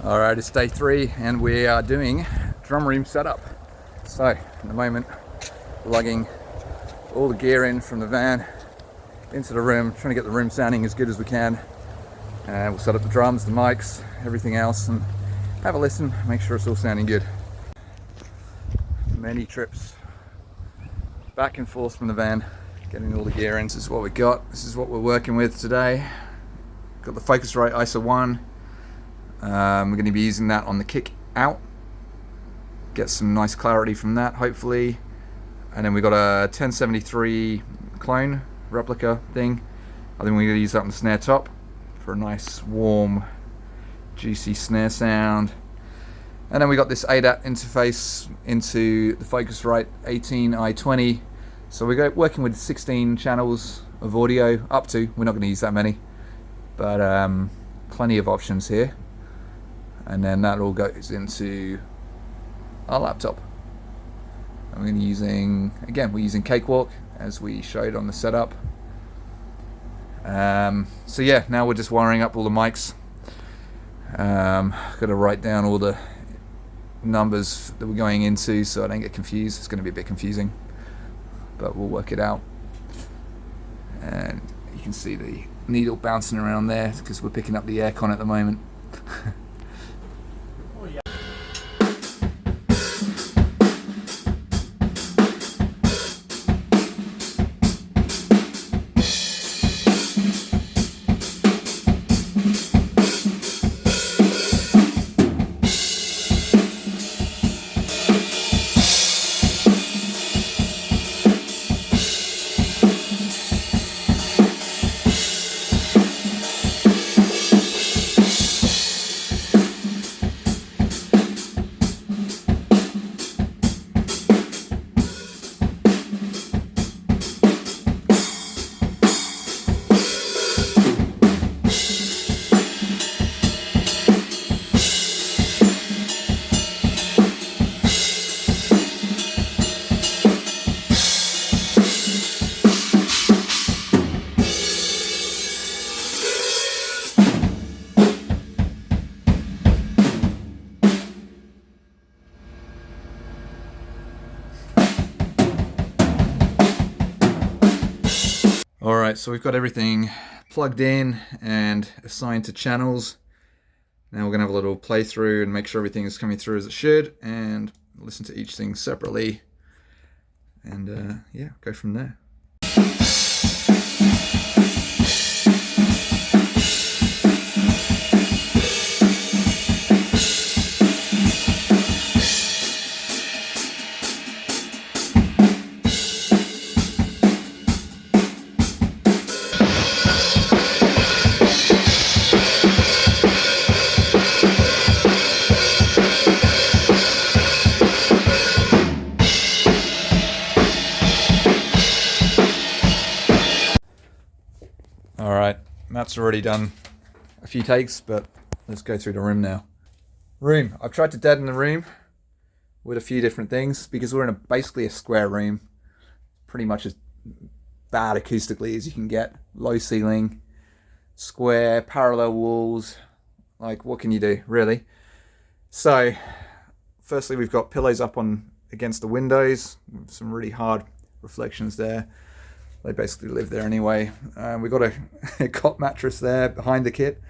All right, it's day 3 and we are doing drum room setup. So at the moment, lugging all the gear in from the van into the room, trying to get the room sounding as good as we can. And we'll set up the drums, the mics, everything else, and have a listen, make sure it's all sounding good. Many trips back and forth from the van, getting all the gear in. This is what we got. This is what we're working with today. Got the Focusrite ISO 1. We're going to be using that on the kick out, get some nice clarity from that hopefully. And then we got a 1073 clone replica thing. I think we're going to use that on the snare top for a nice warm juicy snare sound. And then we got this ADAT interface into the Focusrite 18i20. So we're working with 16 channels of audio, up to. We're not going to use that many, but plenty of options here. And then that all goes into our laptop. And we're using, again, we're using Cakewalk as we showed on the setup. So yeah, now we're just wiring up all the mics. Got to write down all the numbers that we're going into so I don't get confused. It's going to be a bit confusing, but we'll work it out. And you can see the needle bouncing around there because we're picking up the aircon at the moment. Alright, so we've got everything plugged in and assigned to channels. Now we're going to have a little playthrough and make sure everything is coming through as it should, and listen to each thing separately, and yeah, go from there. Alright, Matt's already done a few takes, but let's go through the room now. Room. I've tried to deaden the room with a few different things because we're in basically a square room. Pretty much as bad acoustically as you can get. Low ceiling, square, parallel walls. Like, what can you do, really? So, firstly we've got pillows up on against the windows. Some really hard reflections there. They basically live there anyway. We've got a cot mattress there behind the kit,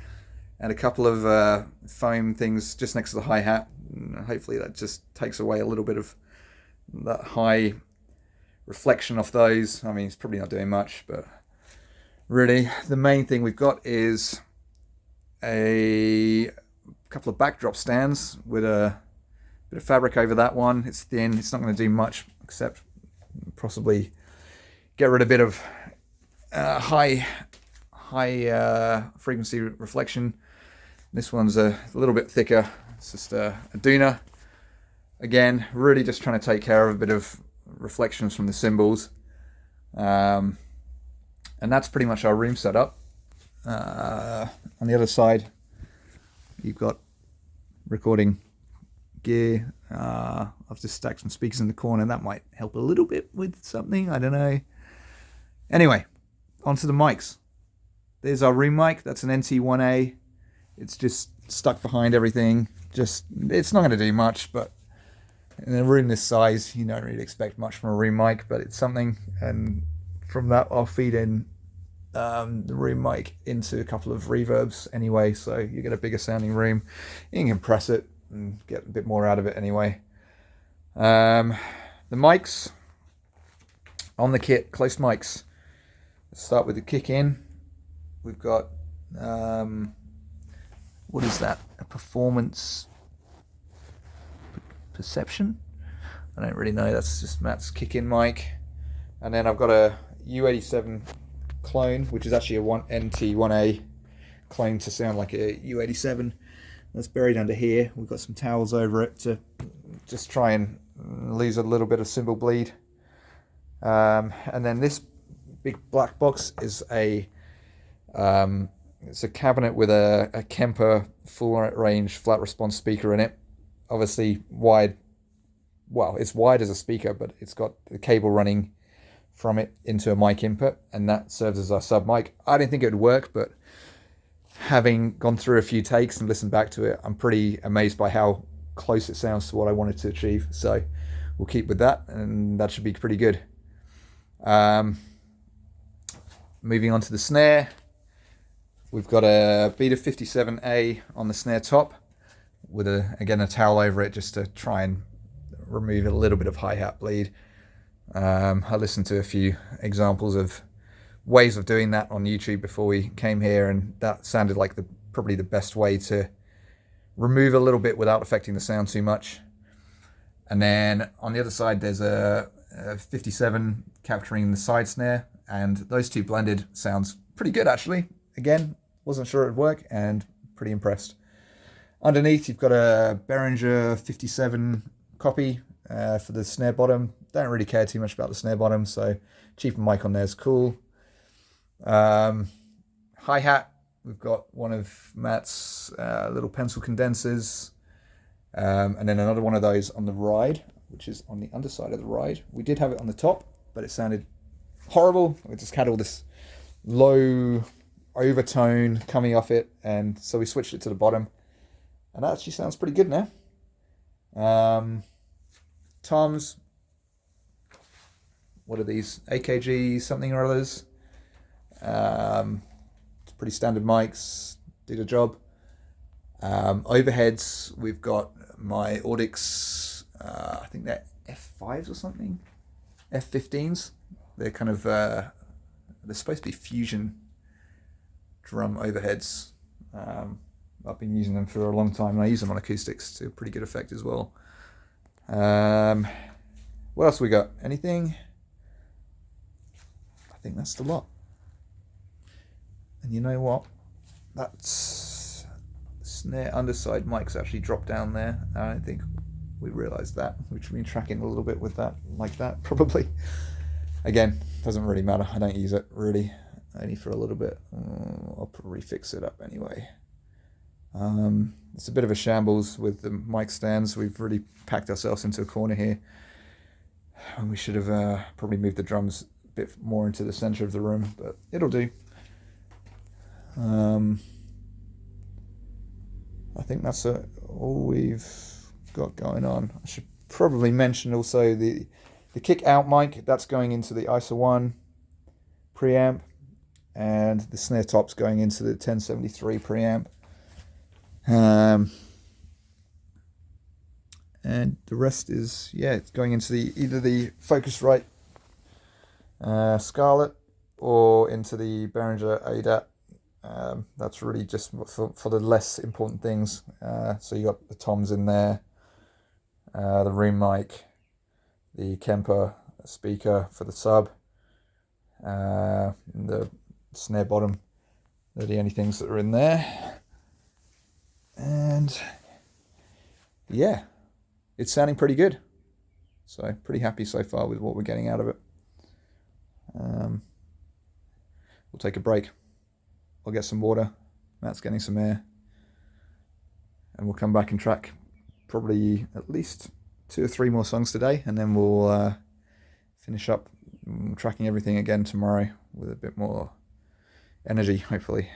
and a couple of foam things just next to the hi-hat. Hopefully that just takes away a little bit of that high reflection off those. I mean, it's probably not doing much, but really the main thing we've got is a couple of backdrop stands with a bit of fabric over that one. It's thin, it's not going to do much except possibly get rid of a bit of high frequency reflection. This one's a little bit thicker. It's just a Duna. Again, really just trying to take care of a bit of reflections from the cymbals. And that's pretty much our room setup. On the other side, you've got recording gear. I've just stacked some speakers in the corner. That might help a little bit with something, I don't know. Anyway, onto the mics. There's our room mic. That's an NT1A. It's just stuck behind everything. Just, it's not going to do much, but in a room this size, you don't really expect much from a room mic, but it's something. And from that, I'll feed in the room mic into a couple of reverbs anyway, so you get a bigger sounding room. You can compress it and get a bit more out of it anyway. The mics on the kit, close mics. Let's start with the kick in. We've got what is that? A performance perception? I don't really know. That's just Matt's kick in mic. And then I've got a U87 clone, which is actually a NT1A clone to sound like a U87. That's buried under here. We've got some towels over it to just try and lose a little bit of cymbal bleed. And then this big black box is it's a cabinet with a Kemper full range flat response speaker in it. Obviously wide, well, it's wide as a speaker, but it's got the cable running from it into a mic input, and that serves as our sub mic. I didn't think it would work, but having gone through a few takes and listened back to it, I'm pretty amazed by how close it sounds to what I wanted to achieve. So we'll keep with that, and that should be pretty good. Moving on to the snare, we've got a Beta 57A on the snare top with again a towel over it just to try and remove a little bit of hi-hat bleed. I listened to a few examples of ways of doing that on YouTube before we came here, and that sounded like probably the best way to remove a little bit without affecting the sound too much. And then on the other side there's a 57 capturing the side snare, and those two blended sounds pretty good actually. Again, wasn't sure it'd work and pretty impressed. Underneath you've got a Behringer 57 copy for the snare bottom. Don't really care too much about the snare bottom, so cheaper mic on there is cool. Hi-hat, we've got one of Matt's little pencil condensers, and then another one of those on the ride, which is on the underside of the ride. We did have it on the top, but it sounded horrible. It just had all this low overtone coming off it, and so we switched it to the bottom, and that actually sounds pretty good now. Toms, what are these? AKG something or others. It's pretty standard mics, did a job. Overheads, we've got my Audix, I think they're F5s or something, F15s. They're kind of, they're supposed to be Fusion drum overheads. I've been using them for a long time, and I use them on acoustics to pretty good effect as well. What else we got? Anything? I think that's the lot. And you know what? That's snare underside mic's actually dropped down there. I don't think we realised that. We've been tracking a little bit with that, like that, probably. Again, doesn't really matter. I don't use it really, only for a little bit. I'll probably fix it up anyway. It's a bit of a shambles with the mic stands. We've really packed ourselves into a corner here, and we should have probably moved the drums a bit more into the center of the room, but it'll do. I think that's all we've got going on. I should probably mention also the kick out mic, that's going into the ISA 1 preamp, and the snare top's going into the 1073 preamp. And the rest is, yeah, it's going into either the Focusrite Scarlett or into the Behringer ADAT. That's really just for the less important things. So you got the toms in there, the room mic, the Kemper speaker for the sub, the snare bottom. They're the only things that are in there. And yeah, it's sounding pretty good. So pretty happy so far with what we're getting out of it. We'll take a break. I'll get some water. Matt's getting some air. And we'll come back and track probably at least 2 or 3 more songs today. And then we'll finish up tracking everything again tomorrow with a bit more energy, hopefully.